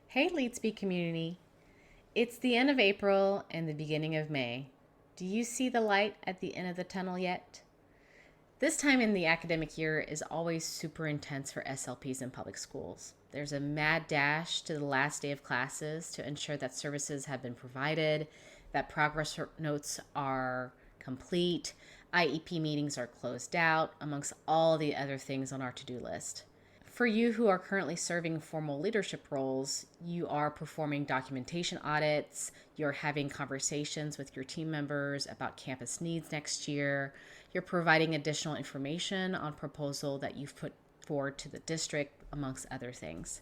Hey, LeadSpeak community. It's the end of April and the beginning of May. Do you see the light at the end of the tunnel yet? This time in the academic year is always super intense for SLPs in public schools. There's a mad dash to the last day of classes to ensure that services have been provided, that progress notes are complete, IEP meetings are closed out, amongst all the other things on our to-do list. For you who are currently serving formal leadership roles, you are performing documentation audits, you're having conversations with your team members about campus needs next year, you're providing additional information on proposal that you've put forward to the district, amongst other things.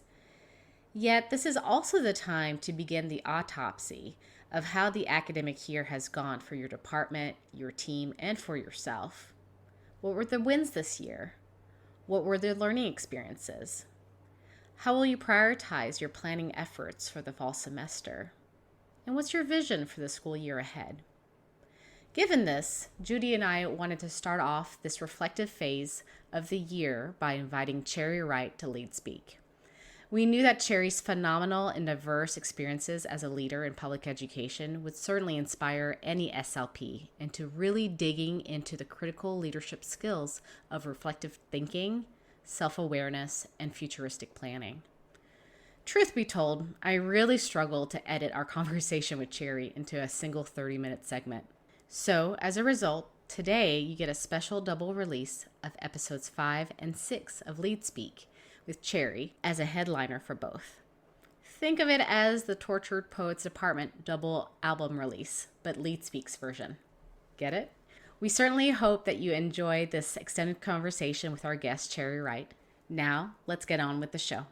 Yet, this is also the time to begin the autopsy of how the academic year has gone for your department, your team, and for yourself. What were the wins this year? What were the learning experiences? How will you prioritize your planning efforts for the fall semester? And what's your vision for the school year ahead? Given this, Judy and I wanted to start off this reflective phase of the year by inviting Cherry Wright to lead speak. We knew that Cherry's phenomenal and diverse experiences as a leader in public education would certainly inspire any SLP into really digging into the critical leadership skills of reflective thinking, self-awareness, and futuristic planning. Truth be told, I really struggled to edit our conversation with Cherry into a single 30-minute segment. So, as a result, today you get a special double release of episodes 5 and 6 of Lead Speak, with Cherry as a headliner for both. Think of it as the Tortured Poets Department double album release, but Lead Speak's version. Get it? We certainly hope that you enjoy this extended conversation with our guest, Cherry Wright. Now, let's get on with the show.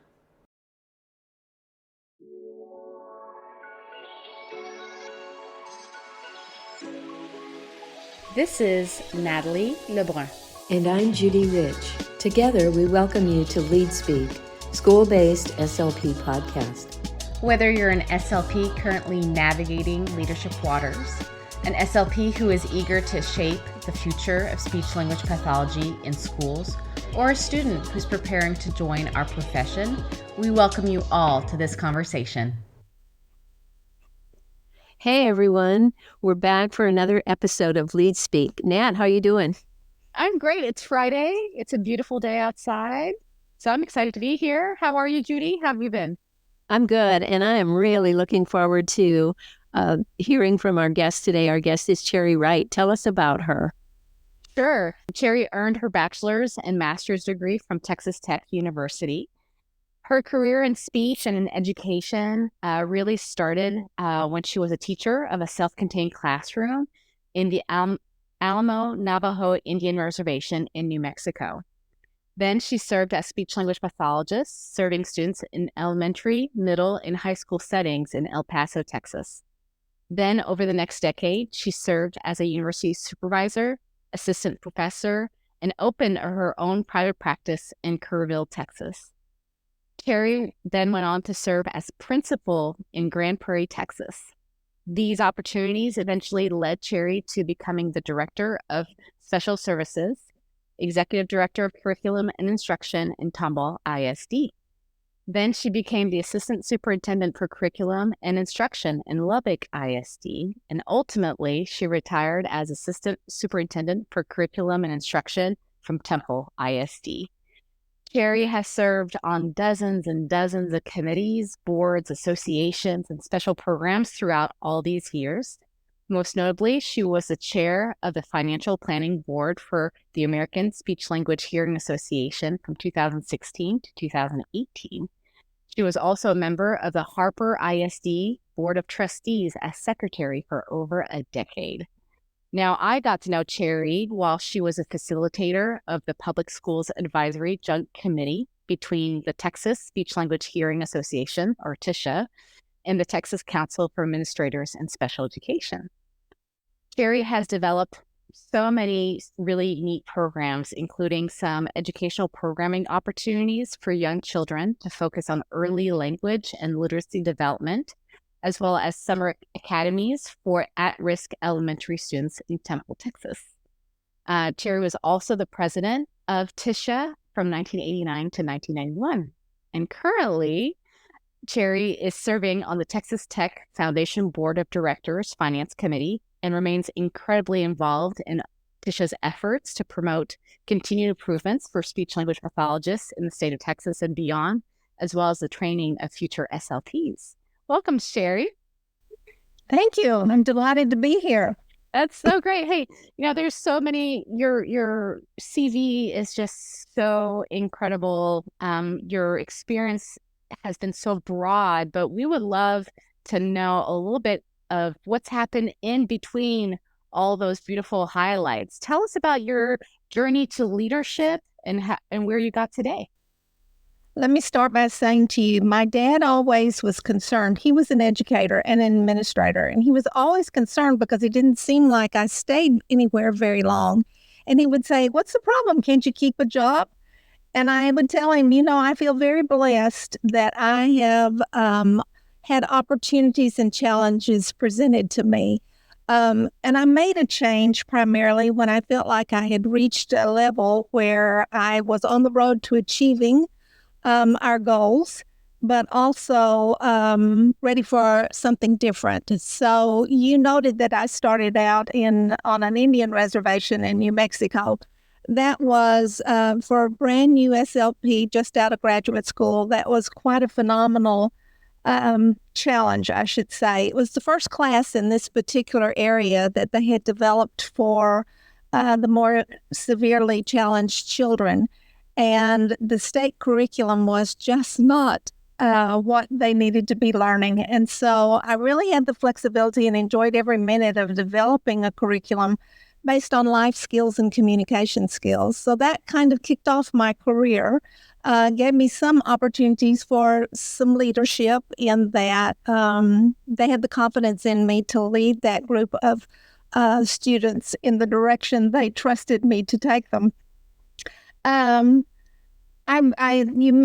This is Natalie Lebrun. And I'm Judy Rich. Together, we welcome you to Lead Speak, school-based SLP podcast. Whether you're an SLP currently navigating leadership waters, an SLP who is eager to shape the future of speech-language pathology in schools, or a student who's preparing to join our profession, we welcome you all to this conversation. Hey, everyone. We're back for another episode of Lead Speak. Nat, how are you doing? I'm great. It's Friday. It's a beautiful day outside. So I'm excited to be here. How are you, Judy? How have you been? I'm good, and I am really looking forward to hearing from our guest today. Our guest is Cherry Wright. Tell us about her. Sure. Cherry earned her bachelor's and master's degree from Texas Tech University. Her career in speech and in education really started when she was a teacher of a self-contained classroom in the Alamo Navajo Indian Reservation in New Mexico. Then she served as speech-language pathologist, serving students in elementary, middle, and high school settings in El Paso, Texas. Then, over the next decade, she served as a university supervisor, assistant professor, and opened her own private practice in Kerrville, Texas. Cherry then went on to serve as principal in Grand Prairie, Texas. These opportunities eventually led Cherry to becoming the Director of Special Services, Executive Director of Curriculum and Instruction in Tomball ISD. Then she became the Assistant Superintendent for Curriculum and Instruction in Lubbock ISD, and ultimately she retired as Assistant Superintendent for Curriculum and Instruction from Temple ISD. Cherry has served on dozens and dozens of committees, boards, associations, and special programs throughout all these years. Most notably, she was the chair of the Financial Planning Board for the American Speech Language Hearing Association from 2016 to 2018. She was also a member of the Harper ISD Board of Trustees as secretary for over a decade. Now, I got to know Cherry while she was a facilitator of the Public Schools Advisory Joint Committee between the Texas Speech Language Hearing Association, or TSHA, and the Texas Council for Administrators in Special Education. Cherry has developed so many really neat programs, including some educational programming opportunities for young children to focus on early language and literacy development, as well as summer academies for at-risk elementary students in Temple, Texas. Cherry was also the president of TSHA from 1989 to 1991. And currently, Cherry is serving on the Texas Tech Foundation Board of Directors Finance Committee and remains incredibly involved in Tisha's efforts to promote continued improvements for speech-language pathologists in the state of Texas and beyond, as well as the training of future SLPs. Welcome, Cherry. Thank you. I'm delighted to be here. That's so great. Hey, there's so many, your CV is just so incredible. Your experience has been so broad, but we would love to know a little bit of what's happened in between all those beautiful highlights. Tell us about your journey to leadership and where you got today. Let me start by saying to you, my dad always was concerned. He was an educator and an administrator, and he was always concerned because it didn't seem like I stayed anywhere very long. And he would say, "What's the problem? Can't you keep a job?" And I would tell him, I feel very blessed that I have had opportunities and challenges presented to me. And I made a change primarily when I felt like I had reached a level where I was on the road to achieving our goals, but also ready for something different. So you noted that I started out on an Indian reservation in New Mexico. That was for a brand new SLP just out of graduate school. That was quite a phenomenal challenge, I should say. It was the first class in this particular area that they had developed for the more severely challenged children. And the state curriculum was just not what they needed to be learning. And so I really had the flexibility and enjoyed every minute of developing a curriculum based on life skills and communication skills. So that kind of kicked off my career, gave me some opportunities for some leadership in that they had the confidence in me to lead that group of students in the direction they trusted me to take them. You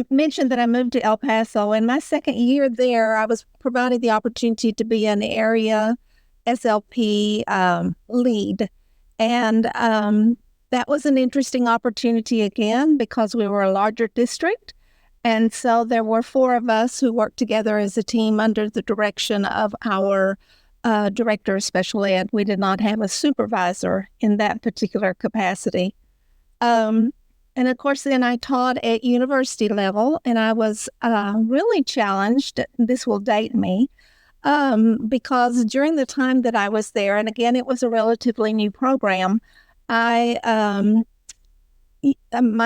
mentioned that I moved to El Paso. In my second year there, I was provided the opportunity to be an area SLP lead. And that was an interesting opportunity again because we were a larger district. And so there were 4 of us who worked together as a team under the direction of our director of special ed. We did not have a supervisor in that particular capacity. And of course, then I taught at university level, and I was really challenged. This will date me because during the time that I was there, and again, it was a relatively new program, my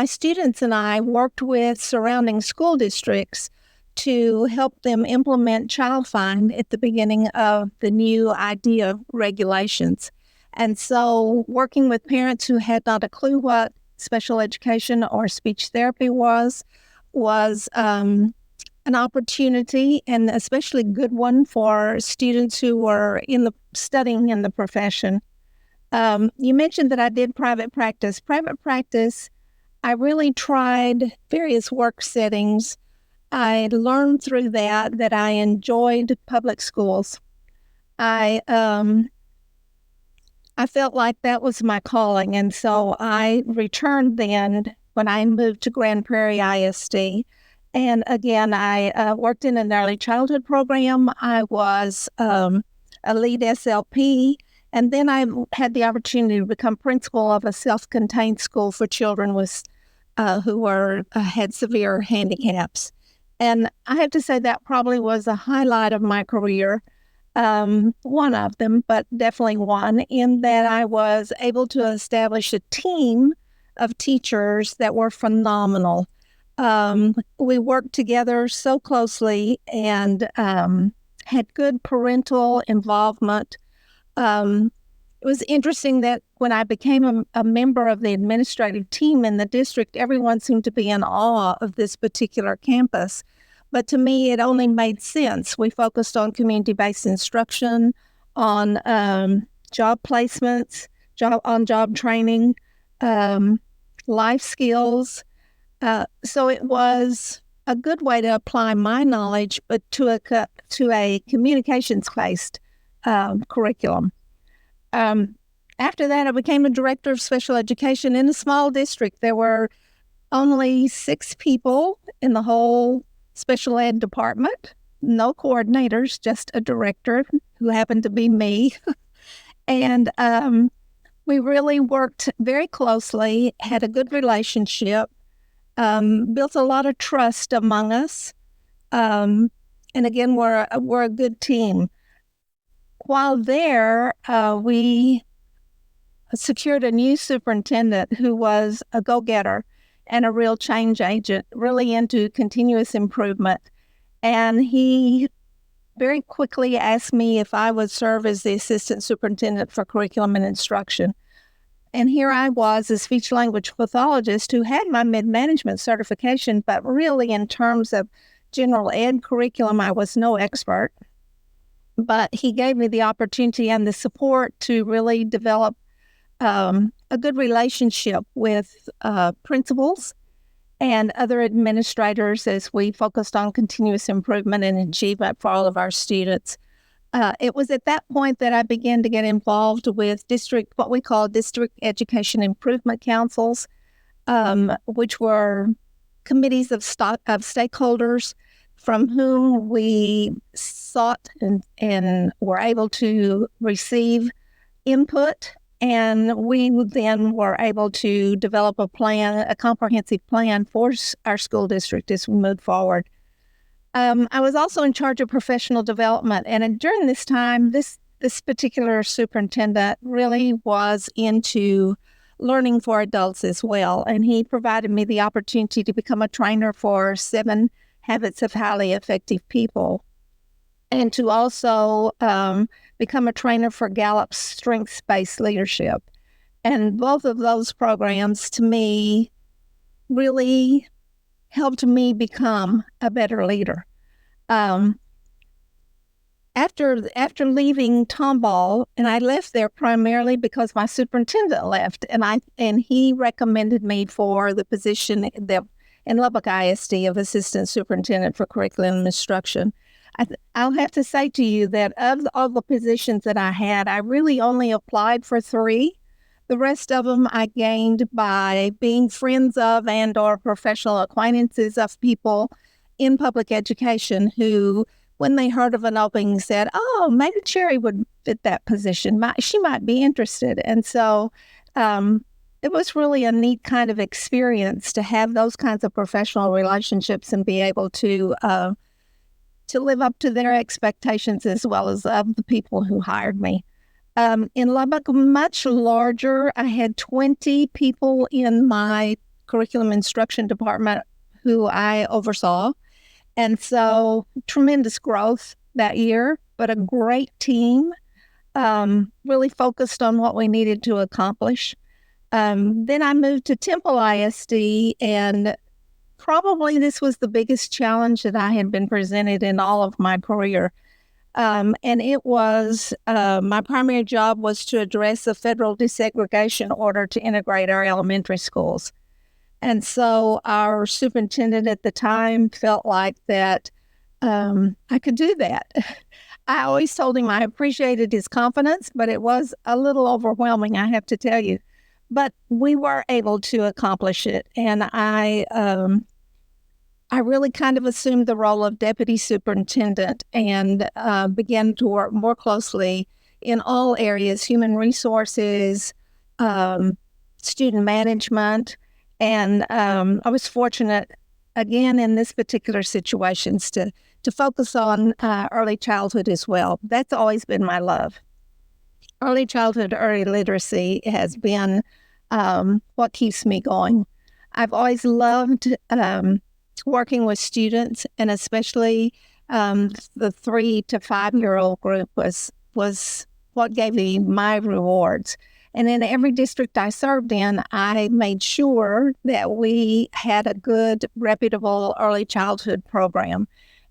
students and I worked with surrounding school districts to help them implement Child Find at the beginning of the new IDEA regulations. And so working with parents who had not a clue what special education or speech therapy was an opportunity, and especially good one for students who were studying in the profession. You mentioned that I did private practice. Private practice, I really tried various work settings. I learned through that I enjoyed public schools. I felt like that was my calling, and so I returned then when I moved to Grand Prairie ISD. And again, I worked in an early childhood program. I was a lead SLP, and then I had the opportunity to become principal of a self-contained school for children who had severe handicaps. And I have to say that probably was a highlight of my career. One of them, but definitely one, in that I was able to establish a team of teachers that were phenomenal. We worked together so closely and had good parental involvement. It was interesting that when I became a member of the administrative team in the district, everyone seemed to be in awe of this particular campus. But to me, it only made sense. We focused on community-based instruction, on job placements, on job training, life skills. So it was a good way to apply my knowledge, but to a communications-based curriculum. After that, I became a director of special education in a small district. There were only 6 people in the whole special ed department. no coordinators, just a director who happened to be me. And we really worked very closely, had a good relationship, built a lot of trust among us. And again, we're a good team. While there, we secured a new superintendent who was a go-getter and a real change agent, really into continuous improvement. And he very quickly asked me if I would serve as the assistant superintendent for curriculum and instruction. And here I was, a speech-language pathologist who had my mid-management certification, but really in terms of general ed curriculum, I was no expert. But he gave me the opportunity and the support to really develop a good relationship with principals and other administrators as we focused on continuous improvement and achievement for all of our students. It was at that point that I began to get involved with what we call district education improvement councils, which were committees of stakeholders from whom we sought and were able to receive input. And we then were able to develop a comprehensive plan for our school district as we moved forward. I was also in charge of professional development. And during this time, this particular superintendent really was into learning for adults as well. And he provided me the opportunity to become a trainer for 7 Habits of Highly Effective People, and to also become a trainer for Gallup's strengths-based leadership. And both of those programs, to me, really helped me become a better leader. After leaving Tomball, and I left there primarily because my superintendent left, and he recommended me for the position in Lubbock ISD of Assistant Superintendent for Curriculum and Instruction. I'll have to say to you that of all the positions that I had, I really only applied for 3. The rest of them I gained by being friends of and or professional acquaintances of people in public education who, when they heard of an opening, said, "Oh, maybe Cherry would fit that position. She might be interested." And so it was really a neat kind of experience to have those kinds of professional relationships and be able to live up to their expectations as well as of the people who hired me. In Lubbock, much larger, I had 20 people in my curriculum instruction department who I oversaw. And so tremendous growth that year, but a great team, really focused on what we needed to accomplish. Then I moved to Temple ISD, and probably this was the biggest challenge that I had been presented in all of my career. And it was, my primary job was to address the federal desegregation order to integrate our elementary schools. And so our superintendent at the time felt like that I could do that. I always told him I appreciated his confidence, but it was a little overwhelming, I have to tell you. But we were able to accomplish it. And I really kind of assumed the role of deputy superintendent and began to work more closely in all areas: human resources, student management. And I was fortunate, again, in this particular situations to focus on early childhood as well. That's always been my love. Early childhood, early literacy has been what keeps me going. I've always loved working with students, and especially the 3 to 5 year old group was what gave me my rewards. And in every district I served in, I made sure that we had a good, reputable early childhood program.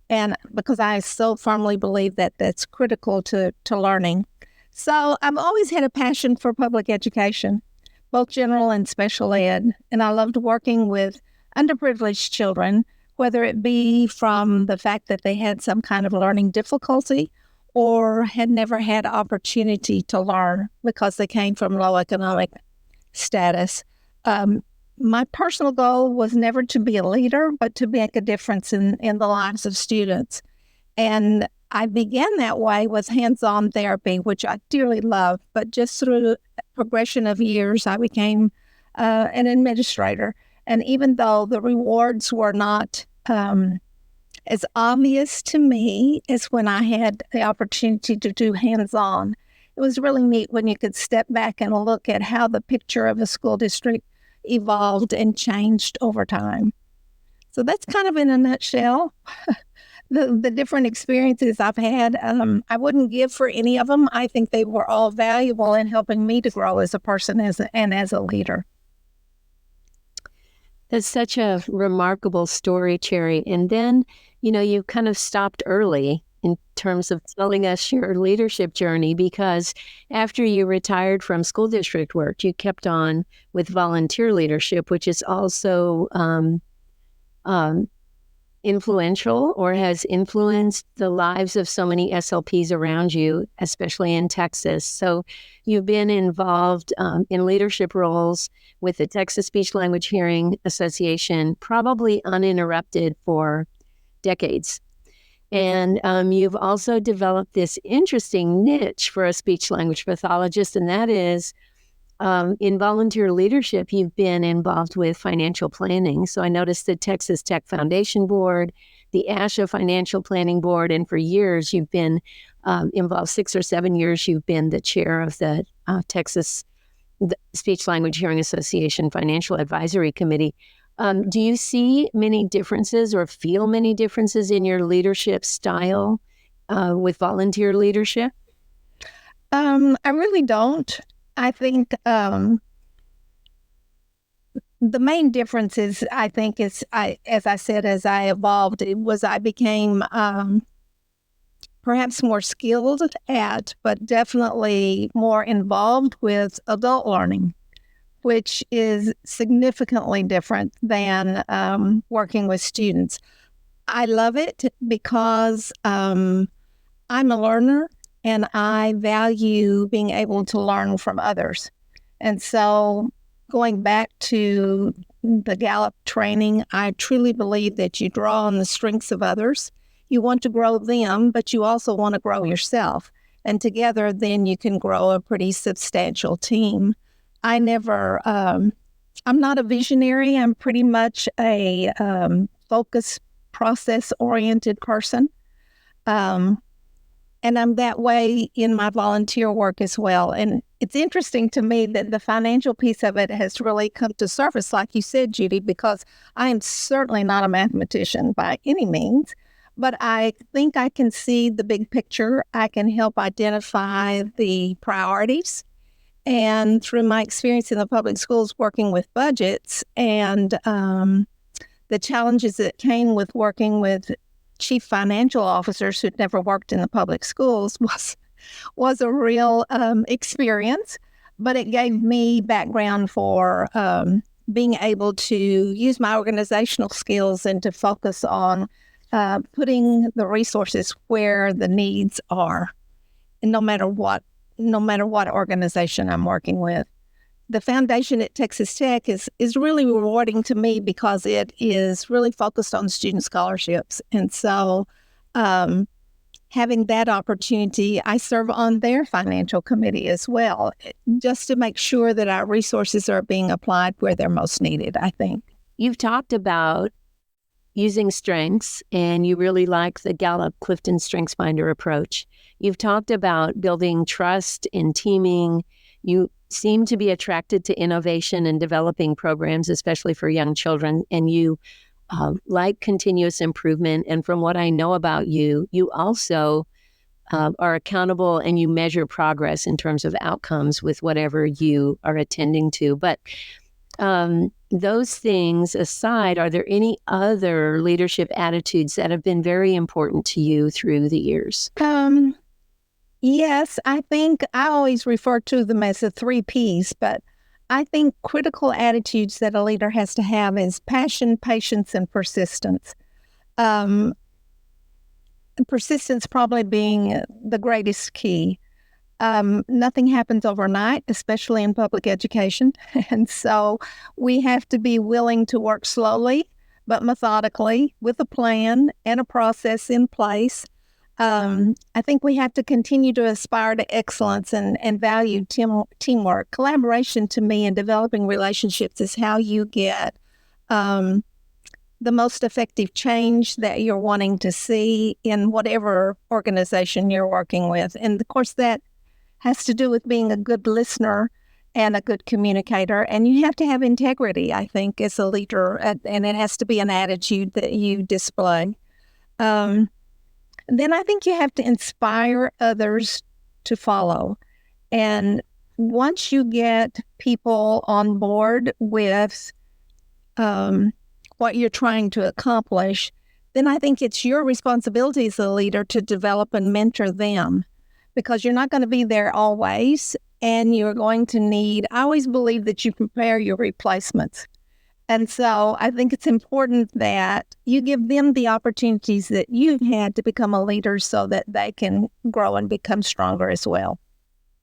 And because I so firmly believe that that's critical to learning. So I've always had a passion for public education, both general and special ed. And I loved working with underprivileged children, whether it be from the fact that they had some kind of learning difficulty or had never had opportunity to learn because they came from low economic status. My personal goal was never to be a leader, but to make a difference in the lives of students. And I began that way with hands-on therapy, which I dearly love. But just through the progression of years, I became an administrator. And even though the rewards were not as obvious to me as when I had the opportunity to do hands-on, it was really neat when you could step back and look at how the picture of a school district evolved and changed over time. So that's kind of in a nutshell the different experiences I've had. I wouldn't give for any of them. I think they were all valuable in helping me to grow as a person and as a leader. That's such a remarkable story, Cherry. And then, you kind of stopped early in terms of telling us your leadership journey, because after you retired from school district work, you kept on with volunteer leadership, which is also influential or has influenced the lives of so many SLPs around you, especially in Texas. So you've been involved in leadership roles with the Texas Speech Language Hearing Association, probably uninterrupted for decades. And you've also developed this interesting niche for a speech language pathologist, and that is in volunteer leadership, you've been involved with financial planning. So I noticed the Texas Tech Foundation Board, the ASHA Financial Planning Board, and for years you've been involved, 6 or 7 years, you've been the chair of the Texas Speech Language Hearing Association Financial Advisory Committee. Do you see many differences or feel many differences in your leadership style with volunteer leadership? I really don't. I think the main difference is, I think, as I said, as I evolved, I became perhaps more skilled at, but definitely more involved with adult learning, which is significantly different than working with students. I love it because I'm a learner and I value being able to learn from others. And so going back to the Gallup training, I truly believe that you draw on the strengths of others. You want to grow them, but you also want to grow yourself. And together, then you can grow a pretty substantial team. I'm not a visionary. I'm pretty much a focus, process-oriented person. And I'm that way in my volunteer work as well. And it's interesting to me that the financial piece of it has really come to surface, like you said, Judy, because I am certainly not a mathematician by any means, but I think I can see the big picture. I can help identify the priorities. And through my experience in the public schools working with budgets and the challenges that came with working with chief financial officers who'd never worked in the public schools was a real experience, but it gave me background for being able to use my organizational skills and to focus on putting the resources where the needs are, and no matter what organization I'm working with. The foundation at Texas Tech is really rewarding to me because it is really focused on student scholarships. And so having that opportunity, I serve on their financial committee as well, just to make sure that our resources are being applied where they're most needed, I think. You've talked about using strengths, and you really like the Gallup Clifton Strengths Finder approach. You've talked about building trust and teaming. You seem to be attracted to innovation and developing programs, especially for young children, and you like continuous improvement. And from what I know about you, you also are accountable and you measure progress in terms of outcomes with whatever you are attending to. But those things aside, are there any other leadership attitudes that have been very important to you through the years? Yes, I think I always refer to them as the 3 Ps, but I think critical attitudes that a leader has to have is passion, patience, and persistence. Persistence probably being the greatest key. Nothing happens overnight, especially in public education. And so we have to be willing to work slowly, but methodically with a plan and a process in place. I think we have to continue to aspire to excellence and value teamwork. Collaboration, to me, in developing relationships is how you get the most effective change that you're wanting to see in whatever organization you're working with. And of course, that has to do with being a good listener and a good communicator. And you have to have integrity, I think, as a leader, and it has to be an attitude that you display. Then I think you have to inspire others to follow. And once you get people on board with what you're trying to accomplish, then I think it's your responsibility as a leader to develop and mentor them, because you're not going to be there always, and you're going to need, I always believe that you prepare your replacements. And so I think it's important that you give them the opportunities that you've had to become a leader so that they can grow and become stronger as well.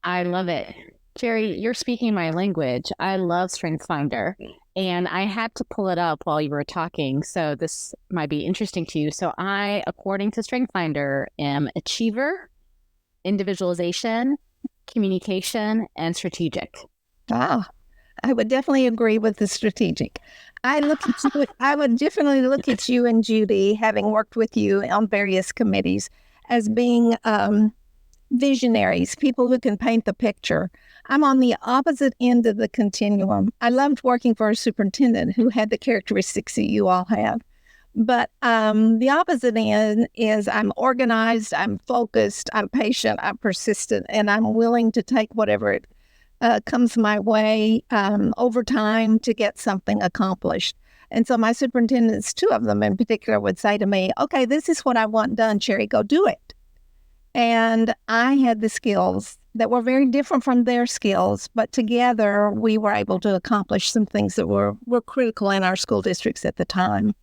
I love it. Jerry, you're speaking my language. I love StrengthsFinder, and I had to pull it up while you were talking, so this might be interesting to you. So I, according to StrengthsFinder, am achiever, individualization, communication, and strategic. Ah, I would definitely agree with the strategic. I would definitely look at you and Judy, having worked with you on various committees, as being visionaries, people who can paint the picture. I'm on the opposite end of the continuum. I loved working for a superintendent who had the characteristics that you all have. But the opposite end is I'm organized, I'm focused, I'm patient, I'm persistent, and I'm willing to take whatever it comes my way over time to get something accomplished. And so my superintendents, two of them in particular, would say to me, okay, this is what I want done, Cherry, go do it. And I had the skills that were very different from their skills, but together we were able to accomplish some things that were critical in our school districts at the time.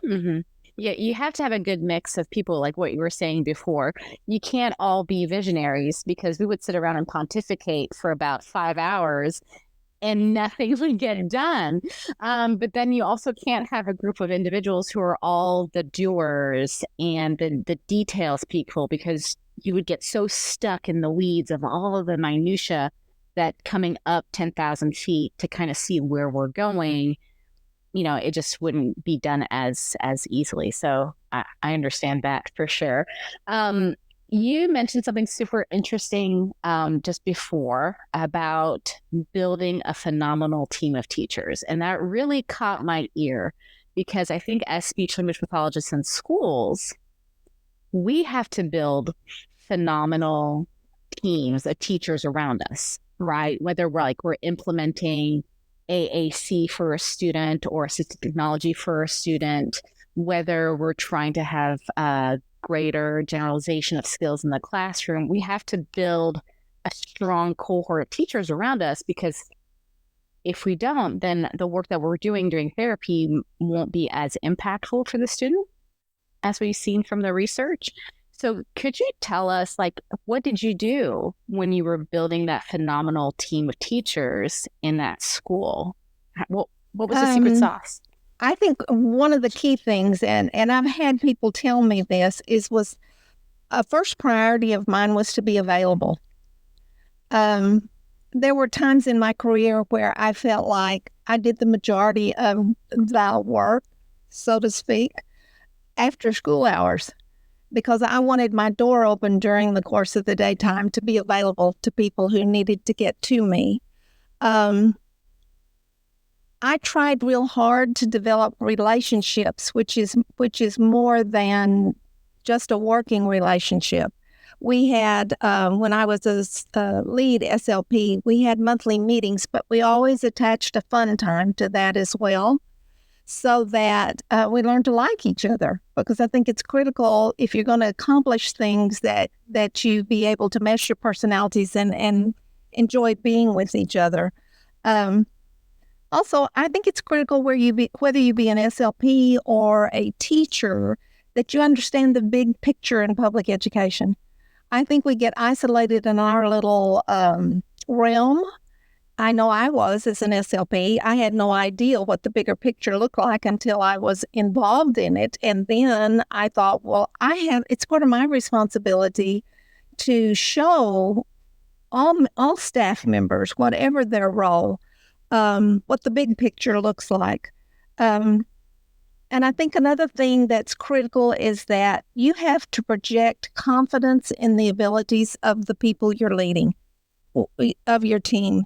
Mm-hmm. Yeah, you have to have a good mix of people, like what you were saying before. You can't all be visionaries, because we would sit around and pontificate for about 5 hours and nothing would get done. But then you also can't have a group of individuals who are all the doers and the details people, because you would get so stuck in the weeds of all of the minutia that coming up 10,000 feet to kind of see where we're going, it just wouldn't be done as easily. So I understand that for sure. You mentioned something super interesting just before about building a phenomenal team of teachers. And that really caught my ear, because I think as speech language pathologists in schools, we have to build phenomenal teams of teachers around us, right? Whether we're implementing AAC for a student or assistive technology for a student, whether we're trying to have a greater generalization of skills in the classroom, we have to build a strong cohort of teachers around us, because if we don't, then the work that we're doing during therapy won't be as impactful for the student, as we've seen from the research. So could you tell us, what did you do when you were building that phenomenal team of teachers in that school? What was the secret sauce? I think one of the key things, and I've had people tell me this, was a first priority of mine was to be available. There were times in my career where I felt like I did the majority of the work, so to speak, after school hours, because I wanted my door open during the course of the daytime to be available to people who needed to get to me. I tried real hard to develop relationships, which is more than just a working relationship. We had, when I was a lead SLP, we had monthly meetings, but we always attached a fun time to that as well, so that we learned to like each other, because I think it's critical if you're going to accomplish things that you be able to mesh your personalities and enjoy being with each other. Also, I think it's critical whether you be an SLP or a teacher, that you understand the big picture in public education. I think we get isolated in our little realm, I know I was as an SLP. I had no idea what the bigger picture looked like until I was involved in it. And then I thought, well, it's part of my responsibility to show all staff members, whatever their role, what the big picture looks like. And I think another thing that's critical is that you have to project confidence in the abilities of the people you're leading, of your team.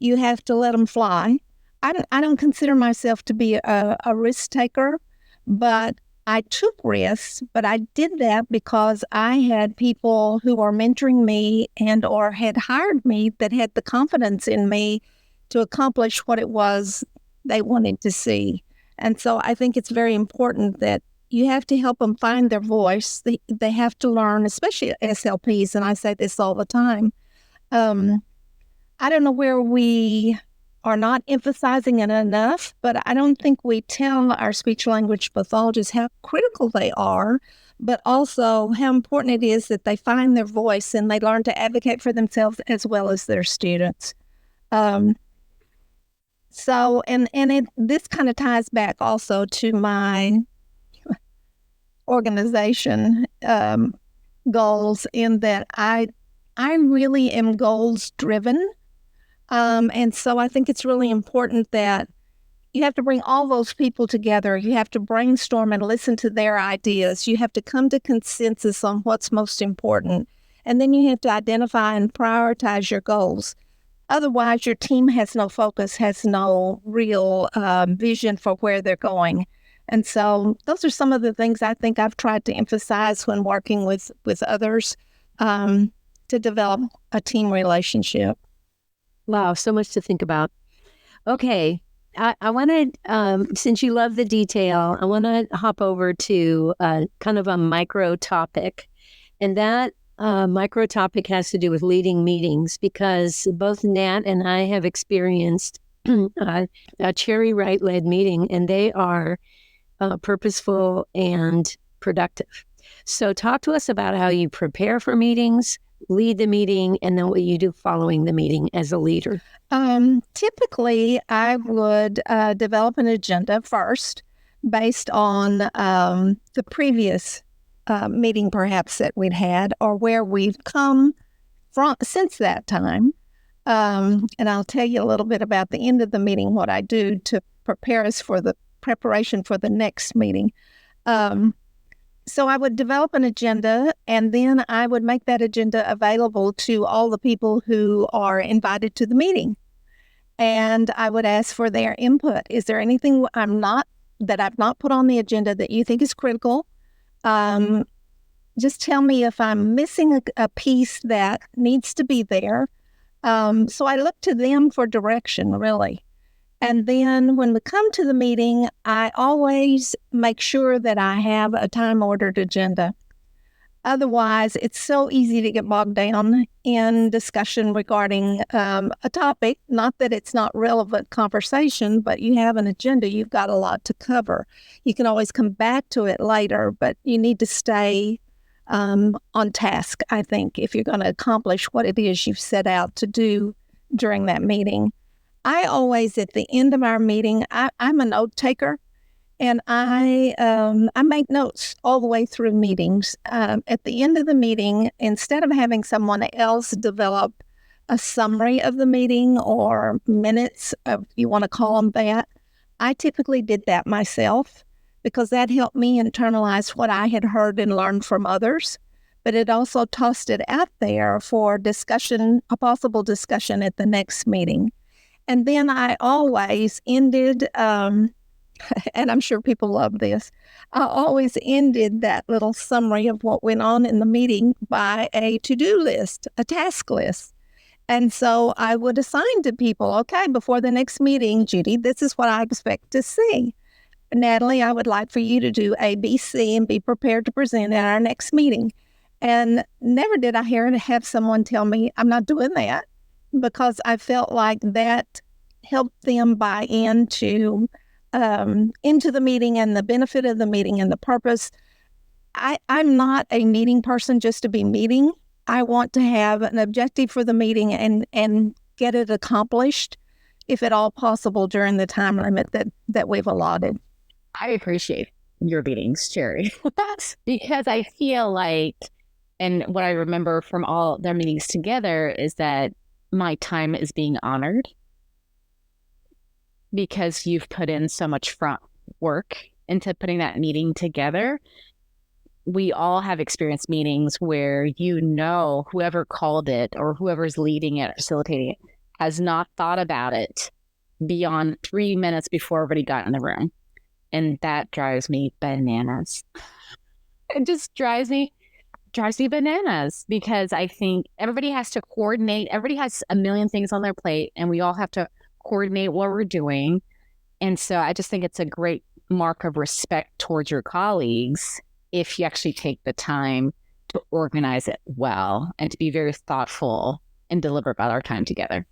You have to let them fly. I don't consider myself to be a risk taker, but I took risks, but I did that because I had people who were mentoring me and or had hired me that had the confidence in me to accomplish what it was they wanted to see. And so I think it's very important that you have to help them find their voice. They have to learn, especially SLPs, and I say this all the time. I don't know where we are not emphasizing it enough, but I don't think we tell our speech language pathologists how critical they are, but also how important it is that they find their voice and they learn to advocate for themselves as well as their students. This kind of ties back also to my organization goals, in that I really am goals driven. And so I think it's really important that you have to bring all those people together. You have to brainstorm and listen to their ideas. You have to come to consensus on what's most important. And then you have to identify and prioritize your goals. Otherwise, your team has no focus, has no real vision for where they're going. And so those are some of the things I think I've tried to emphasize when working with others to develop a team relationship. Wow, so much to think about. Okay, I want to, since you love the detail, I want to hop over to kind of a micro topic. And that micro topic has to do with leading meetings, because both Nat and I have experienced a Cherry Wright-led meeting, and they are purposeful and productive. So talk to us about how you prepare for meetings, lead the meeting, and then what you do following the meeting as a leader. Typically, I would develop an agenda first based on the previous meeting perhaps that we'd had, or where we've come from since that time. And I'll tell you a little bit about the end of the meeting, what I do to prepare us for the preparation for the next meeting. So I would develop an agenda, and then I would make that agenda available to all the people who are invited to the meeting. And I would ask for their input. Is there anything I've not put on the agenda that you think is critical? Just tell me if I'm missing a piece that needs to be there. So I look to them for direction, really. And then when we come to the meeting, I always make sure that I have a time-ordered agenda. Otherwise, it's so easy to get bogged down in discussion regarding a topic. Not that it's not relevant conversation, but you have an agenda, you've got a lot to cover. You can always come back to it later, but you need to stay on task, I think, if you're going to accomplish what it is you've set out to do during that meeting. I always, at the end of our meeting, I'm a note taker, and I make notes all the way through meetings. At the end of the meeting, instead of having someone else develop a summary of the meeting or minutes, if you want to call them that, I typically did that myself, because that helped me internalize what I had heard and learned from others. But it also tossed it out there for discussion, a possible discussion at the next meeting. And then I always ended, and I'm sure people love this, I always ended that little summary of what went on in the meeting by a to-do list, a task list. And so I would assign to people, okay, before the next meeting, Judy, this is what I expect to see. Natalie, I would like for you to do A, B, C, and be prepared to present at our next meeting. And never did I have someone tell me I'm not doing that, because I felt like that helped them buy into the meeting and the benefit of the meeting and the purpose. I'm not a meeting person just to be meeting. I want to have an objective for the meeting and get it accomplished, if at all possible, during the time limit that we've allotted. I appreciate your meetings, Cherry, because I feel like, and what I remember from all their meetings together is that my time is being honored because you've put in so much front work into putting that meeting together. We all have experienced meetings where, whoever called it or whoever's leading it, facilitating it, has not thought about it beyond 3 minutes before everybody got in the room. And that drives me bananas. It just drives me bananas, because I think everybody has to coordinate. Everybody has a million things on their plate, and we all have to coordinate what we're doing. And so I just think it's a great mark of respect towards your colleagues if you actually take the time to organize it well and to be very thoughtful and deliberate about our time together.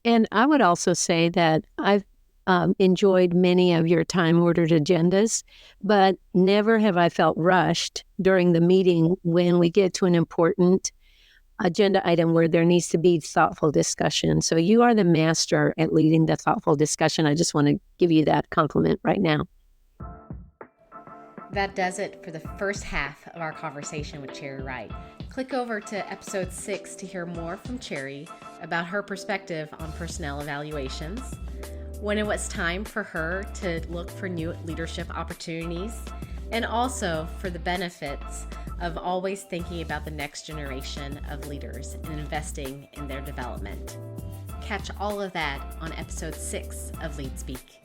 And I would also say that I've enjoyed many of your time-ordered agendas, but never have I felt rushed during the meeting when we get to an important agenda item where there needs to be thoughtful discussion. So you are the master at leading the thoughtful discussion. I just want to give you that compliment right now. That does it for the first half of our conversation with Cherry Wright. Click over to episode 6 to hear more from Cherry about her perspective on personnel evaluations, when it was time for her to look for new leadership opportunities, and also for the benefits of always thinking about the next generation of leaders and investing in their development. Catch all of that on episode 6 of Lead Speak.